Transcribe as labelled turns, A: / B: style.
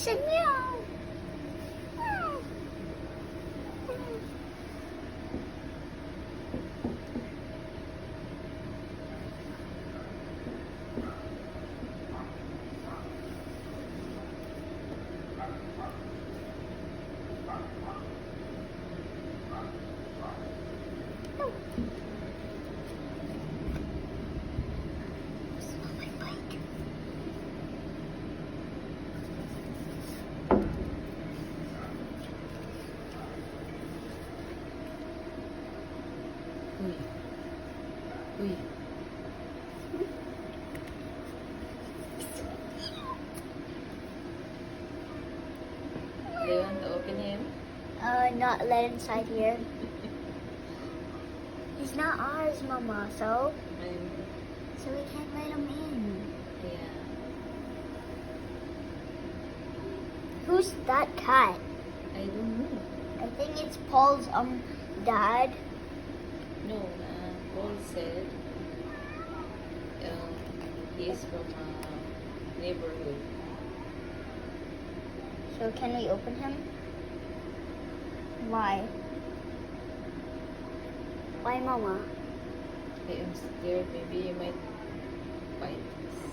A: said meow.
B: Uy. Uy. Do you want to open him?
A: Not let inside here. He's not ours, Mama, so we can't let him in.
B: Yeah.
A: Who's that cat?
B: I don't know.
A: I think it's Paul's dad.
B: No, Paul said he is from neighborhood.
A: So can we open him? Why? Why, Mama?
B: I am scared. Maybe you might bite us.